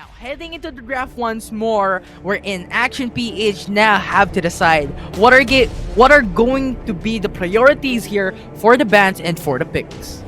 Now, heading into the draft once more, we're in Action PH now have to decide what are going to be the priorities here for the bans and for the picks.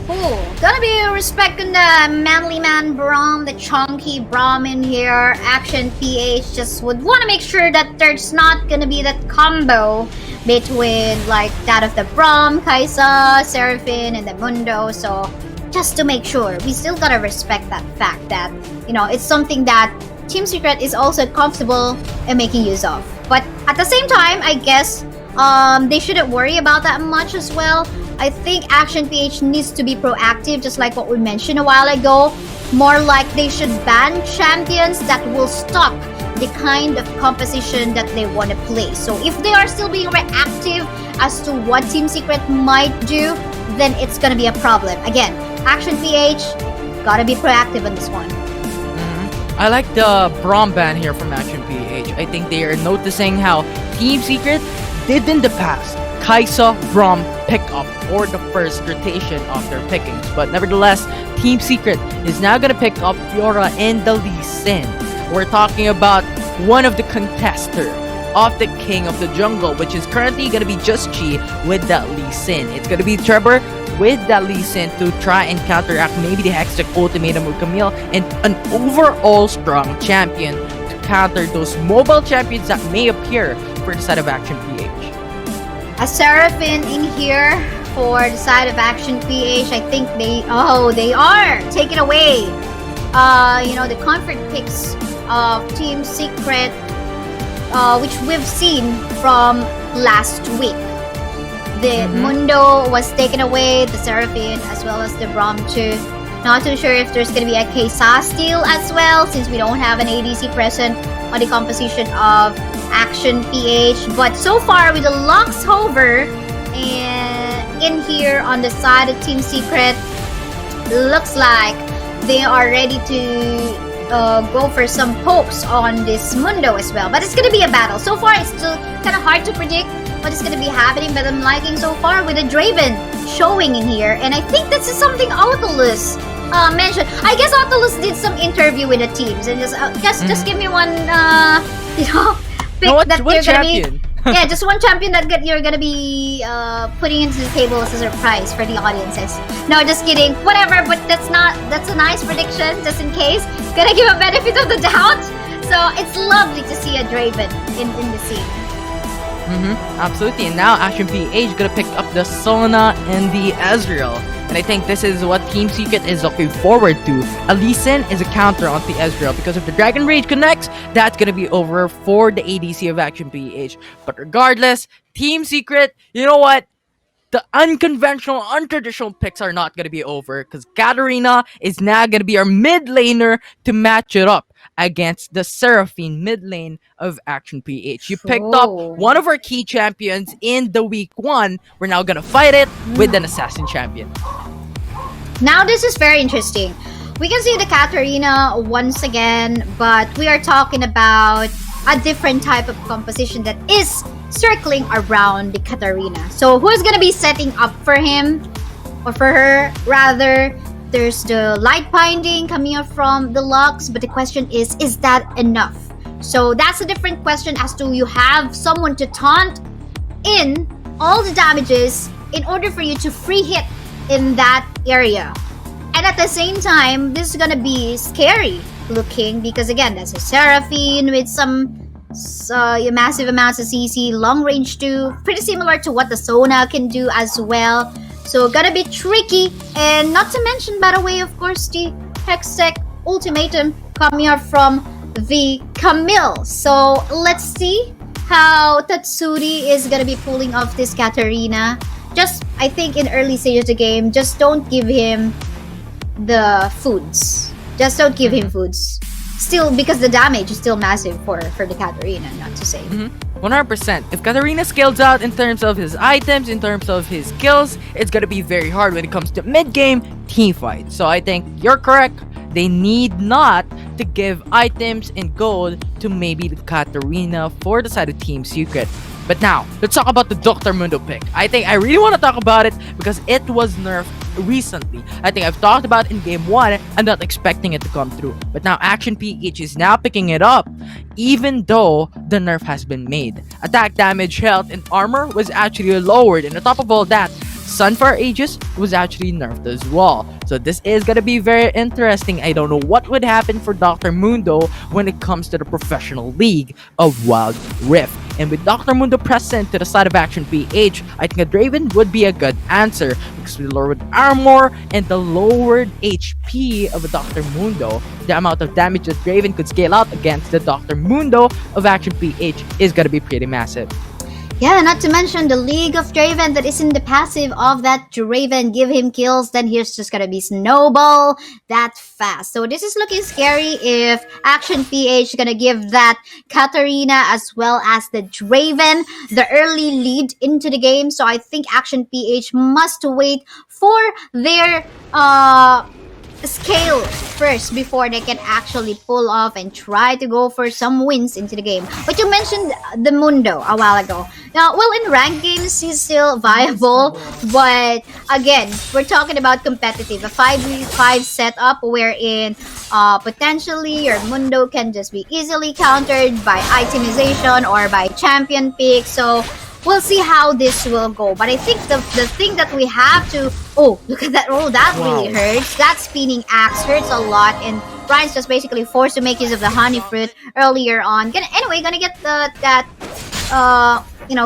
Cool. Gonna be respecting the manly man Braum, the chunky Braum in here. Action PH just would want to make sure that there's not gonna be that combo between like that of the Braum, Kaisa, Seraphine, and the Mundo. So just to make sure, we still gotta respect that fact that, you know, it's something that Team Secret is also comfortable in making use of. But at the same time, I guess they shouldn't worry about that much as well. I think Action PH needs to be proactive, just like what we mentioned a while ago. More like they should ban champions that will stop the kind of composition that they want to play. So if they are still being reactive as to what Team Secret might do, then it's gonna be a problem. Again, Action PH gotta be proactive on this one. I like the Braum ban here from Action PH. I think they are noticing how Team Secret did in the past Kaisa, Braum pick up for the first rotation of their pickings. But nevertheless, Team Secret is now gonna pick up Fiora and the Lee Sin. We're talking about one of the contesters of the King of the Jungle, which is currently gonna be Just Chi with that Lee Sin. It's gonna be Trevor with that Lee Sin to try and counteract maybe the Hextech ultimatum of Camille and an overall strong champion to counter those mobile champions that may appear for the side of Action PH. A Seraphine in here for the side of Action PH. I think they are taking away the comfort picks of Team Secret, which we've seen from last week. The Mundo was taken away, the Seraphine as well as the Braum too. Not too sure if there's gonna be a Kaisa steal as well, since we don't have an ADC present on the composition of Action PH. But so far with the Lux Hover and in here on the side of Team Secret, looks like they are ready to go for some pokes on this Mundo as well. But it's gonna be a battle. So far it's still kind of hard to predict what is gonna be happening, but I'm liking so far with the Draven showing in here. And I think this is something Autolus mentioned. I guess Autolus did some interview with the teams and just give me one pick that you're champion? gonna be yeah, just one champion that you're gonna be putting into the table as a surprise for the audiences. No, just kidding. Whatever, but that's a nice prediction just in case. Gonna give a benefit of the doubt. So it's lovely to see a Draven in the scene. Absolutely. And now Action PH gonna pick up the Sona and the Ezreal. And I think this is what Team Secret is looking forward to. A Lee Sin is a counter on the Ezreal because if the Dragon Rage connects, that's gonna be over for the ADC of Action PH. But regardless, Team Secret, you know what? The unconventional, untraditional picks are not going to be over because Katarina is now going to be our mid laner to match it up against the Seraphine mid lane of Action PH. You picked up one of our key champions in the week 1. We're now going to fight it with an assassin champion. Now this is very interesting. We can see the Katarina once again, but we are talking about a different type of composition that is circling around the Katarina. So who's gonna be setting up for him or for her rather? There's the light binding coming up from the Lux, but the question is that enough? So that's a different question as to you have someone to taunt in all the damages in order for you to free hit in that area. And at the same time, this is gonna be scary looking because again, that's a Seraphine with some massive amounts of CC, long range too, pretty similar to what the Sona can do as well. So gonna be tricky, and not to mention, by the way, of course, the Hextech ultimatum coming up from the Camille. So let's see how Tatsuri is gonna be pulling off this Katarina. Just, I think in early stage of the game, just don't give him the foods. Just don't give him foods. Still, because the damage is still massive for the Katarina, not to say. 100%. If Katarina scales out in terms of his items, in terms of his skills, it's gonna be very hard when it comes to mid-game team fight. So I think you're correct. they need not to give items and gold to maybe the Katarina for the side of Team Secret. But now, let's talk about the Dr. Mundo pick. I think I really want to talk about it because it was nerfed recently. I think I've talked about it in game 1. I'm not expecting it to come through. But now Action PH is now picking it up, even though the nerf has been made. Attack damage, health, and armor was actually lowered. And on top of all that, Sunfire Aegis was actually nerfed as well. So this is gonna be very interesting. I don't know what would happen for Dr. Mundo when it comes to the professional league of Wild Rift. And with Dr. Mundo present to the side of Action PH, I think a Draven would be a good answer because with lowered armor and the lowered HP of a Dr. Mundo, the amount of damage that Draven could scale out against the Dr. Mundo of Action PH is gonna be pretty massive. Yeah, not to mention the League of Draven that isn't the passive of that Draven. Give him kills, then here's just gonna be snowball that fast. So this is looking scary if Action PH is gonna give that Katarina as well as the Draven the early lead into the game. So I think Action PH must wait for their scale first before they can actually pull off and try to go for some wins into the game. But you mentioned the Mundo a while ago. Now, well, in ranked games, he's still viable, but again, we're talking about competitive. A 5v5 setup wherein potentially your Mundo can just be easily countered by itemization or by champion pick. So we'll see how this will go. But I think the thing that we have to... Oh, look at that roll. That really hurts. That spinning axe hurts a lot. And Ryan's just basically forced to make use of the honey fruit earlier on. Gonna get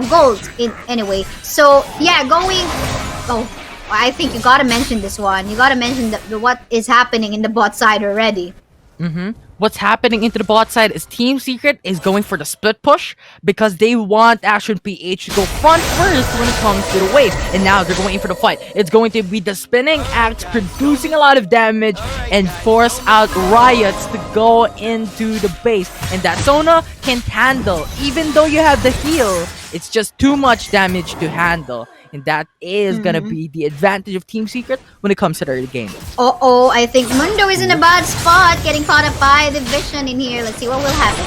gold in anyway. So, yeah, going... Oh, I think you gotta mention this one. You gotta mention what is happening in the bot side already. What's happening into the bot side is Team Secret is going for the split push because they want Action PH to go front first when it comes to the wave. And now they're going in for the fight. It's going to be the spinning axe producing a lot of damage and force out Riots to go into the base. And that Sona can't handle. Even though you have the heal, it's just too much damage to handle. And that is gonna be the advantage of Team Secret when it comes to the early game. Uh-oh, I think Mundo is in a bad spot, getting caught up by the vision in here. Let's see what will happen.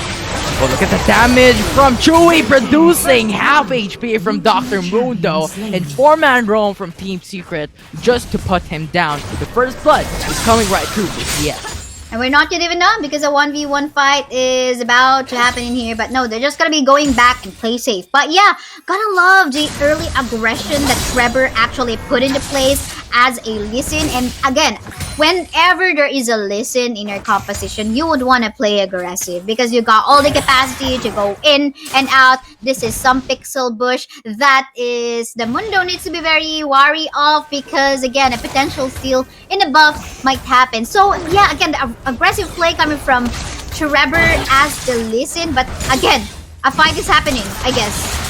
Well, look at the damage from Chewy producing half HP from Dr. Mundo and 4-man roam from Team Secret just to put him down. The first blood is coming right through this, yes. And we're not yet even done because a 1v1 fight is about to happen in here. But no, they're just gonna be going back and play safe. But yeah, gotta love the early aggression that Trevor actually put into place as a Lee Sin. And again, whenever there is a Lee Sin in your composition, you would want to play aggressive because you got all the capacity to go in and out. This is some pixel bush that is the Mundo needs to be very wary of because again, a potential steal in the buff might happen. So yeah, again, the aggressive play coming from Trevor as the Lee Sin. But again, a fight is happening, I guess.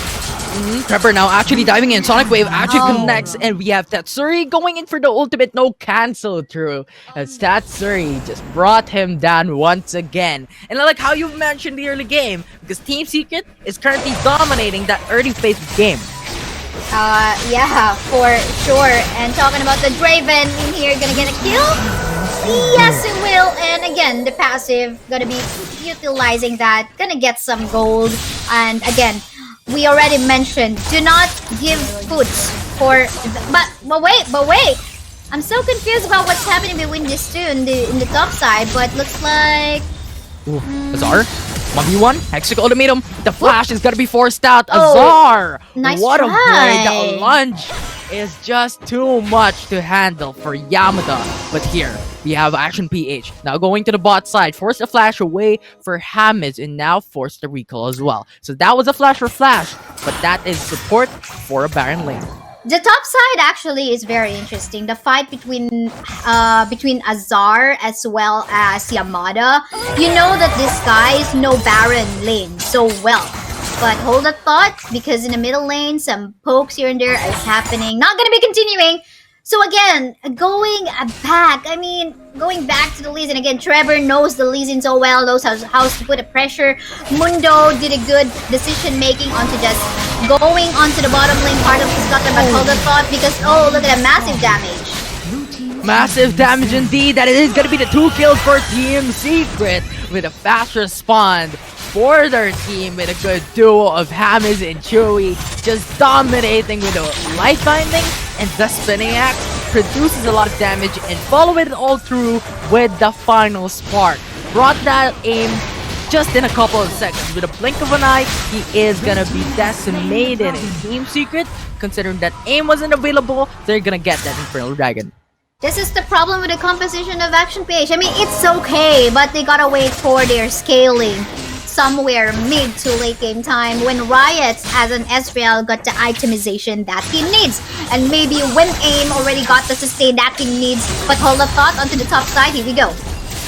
Trevor now actually diving in. Sonic Wave actually connects, and we have Tatsuri going in for the ultimate no cancel through. As Tatsuri just brought him down once again. And I like how you mentioned the early game, because Team Secret is currently dominating that early phase of the game. Yeah, for sure. And talking about the Draven in here, gonna get a kill? Yes, it will. And again, the passive gonna be utilizing that, gonna get some gold. And again, we already mentioned, do not give foods for... But wait! I'm so confused about what's happening between these two in the top side, but looks like... Azar? 1v1? Hexagon ultimatum. The flash is gonna be forced out. Azar! Nice what try. a play. The lunge is just too much to handle for Yamada. But here, we have Action PH. Now going to the bot side. Force the flash away for Hamiz and now force the recall as well. So that was a flash for Flash, but that is support for a Baron lane. The top side actually is very interesting. The fight between Azar as well as Yamada. You know that this guys know Baron lane so well. But hold that thought, because in the middle lane, some pokes here and there is happening. Not gonna be continuing. So again, going back to the Lee Sin. Again, Trevor knows the Lee Sin so well, knows how to put a pressure. Mundo did a good decision making onto just going onto the bottom lane part of his gutter, but hold the thought because, oh, look at that massive damage. Massive damage indeed. That it is going to be the 2 kills for Team Secret with a fast respawn for their team with a good duo of Hammers and Chewy just dominating with a light binding and the spinning axe produces a lot of damage and follow it all through with the final spark. Brought that aim just in a couple of seconds. With a blink of an eye, he is gonna be decimated in Team Secret. Considering that aim wasn't available, they're gonna get that Infernal Dragon. This is the problem with the composition of Action PH. I mean, it's okay, but they gotta wait for their scaling somewhere mid to late game time when Riot as an Ezreal got the itemization that he needs. And maybe when aim already got the sustain that he needs. But hold up thought onto the top side, here we go.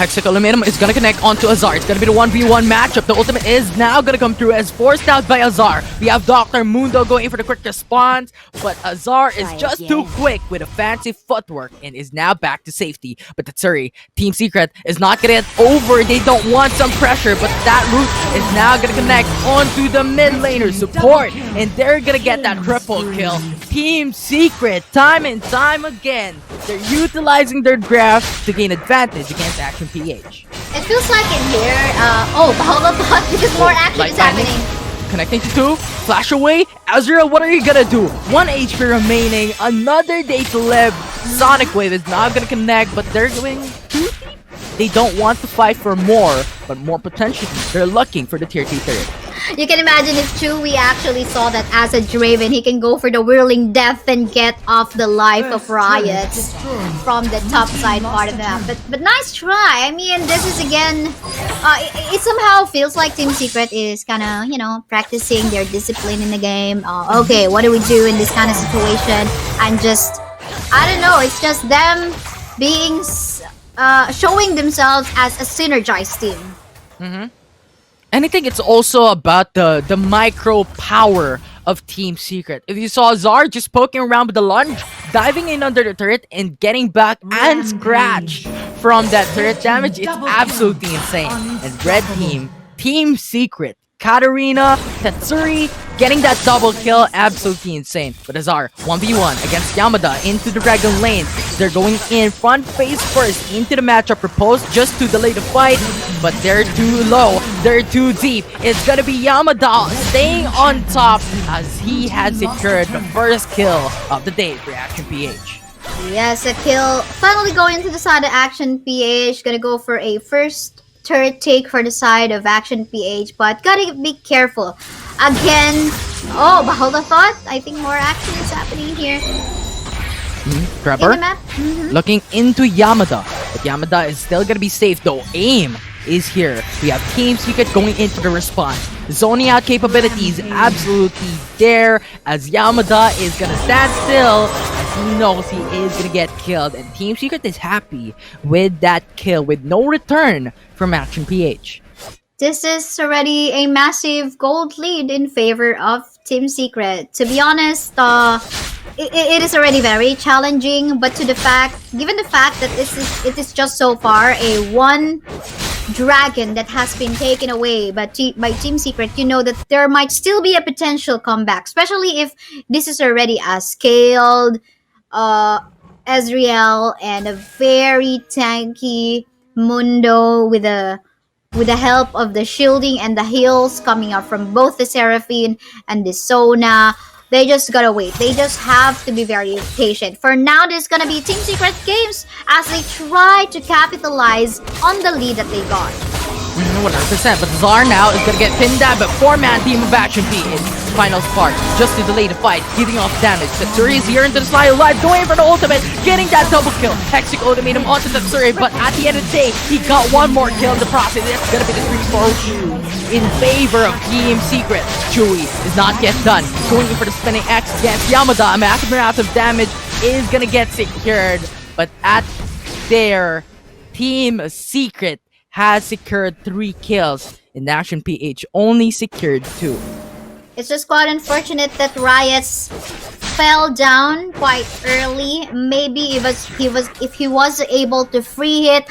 Hextech Ultimatum is gonna connect onto Azar. It's gonna be the 1v1 matchup. The ultimate is now gonna come through as forced out by Azar. We have Dr. Mundo going for the quick response, but Azar is just too quick with a fancy footwork and is now back to safety. But Tatsuri, Team Secret, is not gonna get over. They don't want some pressure, but that route is now gonna connect onto the mid laner support, and they're gonna get that triple kill. Team Secret, time and time again, they're utilizing their graph to gain advantage against Action PH. It feels like in here, oh, hold up, because more action is happening. Connecting to 2, flash away. Azrael, what are you gonna do? 1 HP remaining, another day to live. Sonic Wave is not gonna connect, but they're going too deep. They don't want to fight for more, but more potentially, they're looking for the tier 2 turret. You can imagine if Chewy actually saw that as a Draven, he can go for the Whirling Death and get off the life of Riot from the top side part of the map. But nice try. I mean, this is again, it somehow feels like Team Secret is kind of, you know, practicing their discipline in the game. Okay, what do we do in this kind of situation? And just, I don't know, it's just them being, showing themselves as a synergized team. And I think it's also about the micro power of Team Secret. If you saw Azar just poking around with the lunge, diving in under the turret and getting back and scratch from that turret damage, it's absolutely insane. And red team, Team Secret, Katarina, Tatsuri, getting that double kill, absolutely insane. But Azar, 1v1 against Yamada into the Dragon lane. They're going in front face first into the matchup proposed just to delay the fight. But they're too low, they're too deep. It's gonna be Yamada staying on top as he has secured the first kill of the day for Action PH. Yes, a kill. Finally going into the side of Action PH. Gonna go for a first turret take for the side of Action PH, but gotta be careful. Again, oh, but hold on thought. I think more action is happening here. Trevor, In the map. looking into Yamada, but Yamada is still gonna be safe though. Aim is here. We have Team Secret going into the response. Zoning out capabilities absolutely there as Yamada is gonna stand still as he knows he is gonna get killed, and Team Secret is happy with that kill with no return from Action PH. This is already a massive gold lead in favor of Team Secret. To be honest, it is already very challenging, but given the fact that it is just so far a one dragon that has been taken away by Team Secret, you know that there might still be a potential comeback, especially if this is already a scaled Ezreal and a very tanky Mundo with the help of the shielding and the heals coming up from both the Seraphine and the Sona. They just gotta wait. They just have to be very patient. For now, this is gonna be Team Secret games as they try to capitalize on the lead that they got. 100%, but Zar now is gonna get pinned down, but 4-man team of Action PH. Final spark, just to delay the fight, giving off damage. Tatsuri is here into the slide alive, going for the ultimate, getting that double kill. Hextech Ultimatum onto Tatsuri, but at the end of the day, he got one more kill in the process. It's gonna be the 3-4 in favor of Team Secret. Chewy is not yet done. Going for the spinning X against Yamada. A massive amount of damage is gonna get secured, but at there, Team Secret has secured 3 kills, and Action PH only secured 2. It's just quite unfortunate that Riots fell down quite early. Maybe if he was able to free hit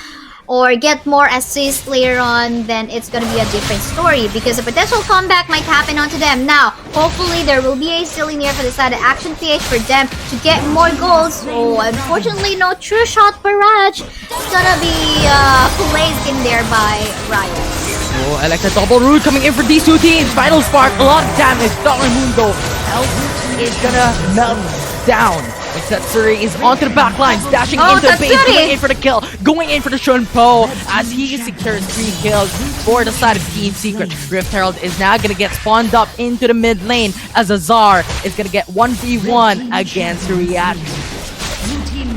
or get more assists later on, then it's gonna be a different story because a potential comeback might happen onto them. Now, hopefully there will be a ceiling there for the side of Action PH for them to get more goals. Oh, unfortunately, no true shot barrage. It's gonna be placed in there by Riot. Oh, I like the double root coming in for these two teams. Final spark, a lot of damage. Mundo health is gonna melt down. Tatsuri is onto the back lines, dashing into the base, going in for the kill, going in for the Shunpo as he secures 3 kills for the side of Team Secret. Rift Herald is now gonna get spawned up into the mid lane as Azar is gonna get 1v1 against React.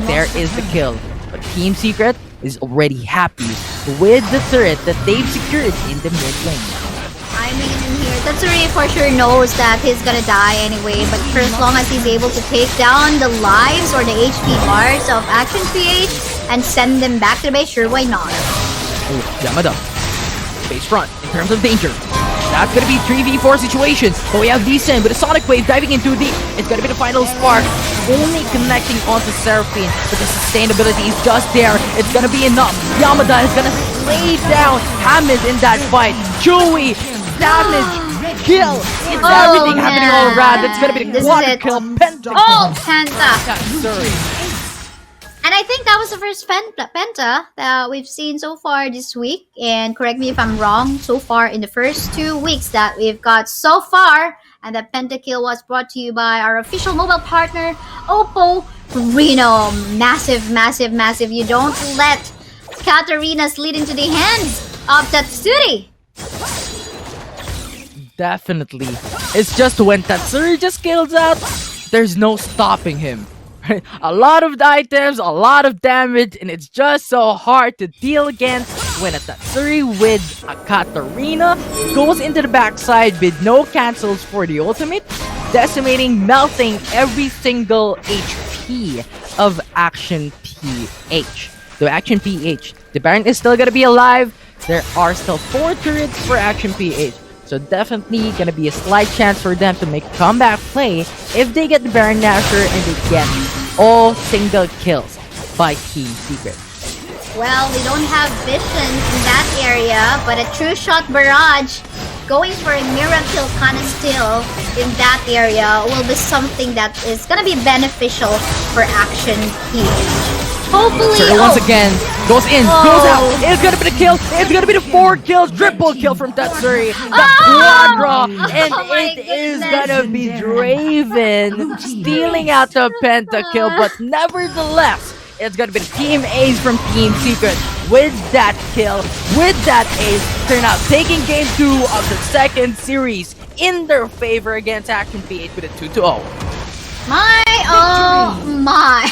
There is the kill, but Team Secret is already happy with the turret that they've secured in the mid lane. I mean, here, Tatsuri for sure knows that he's gonna die anyway, but for as long as he's able to take down the lives or the HP bars of Action PH and send them back to the base, sure, why not? Oh, Yamada. Base front, in terms of danger. That's gonna be 3v4 situation, but we have Decent with a Sonic Wave diving into the... It's gonna be the final spark, only connecting onto Seraphine, but the sustainability is just there. It's gonna be enough. Yamada is gonna lay down Hamid in that fight. Chewy, damage, kill. It's everything happening all around. It's gonna be the quad kill, penta. Oh, Penta. Sorry. And I think that was the first Penta that we've seen so far this week. And correct me if I'm wrong, so far in the first 2 weeks that we've got so far. And that Penta kill was brought to you by our official mobile partner, Oppo Reno. Massive, massive, massive. You don't let Katarina slid into the hands of Tatsuri. Definitely. It's just when Tatsuri just kills out, there's no stopping him. A lot of items, a lot of damage, and it's just so hard to deal against when a Tatsuri with a Katarina goes into the backside with no cancels for the ultimate, decimating, melting every single HP of Action PH. So Action PH, the Baron is still gonna be alive. There are still 4 turrets for Action PH. So definitely gonna be a slight chance for them to make a comeback play if they get the Baron Nashor and they get all single kills by Team Secret. Well, we don't have vision in that area, but a true shot barrage going for a miracle kind of still in that area will be something that is gonna be beneficial for Action PH. Hopefully, once again, goes in, goes out. It's gonna be the kill. It's gonna be the 4 kills, triple kill from Tatsuri. The quadra, and it is gonna be Draven stealing out the pentakill. But nevertheless, it's gonna be the Team Ace from Team Secret with that kill, with that ace. Turn out taking game 2 of the second series in their favor against Action PH with a 2-0. Oh my!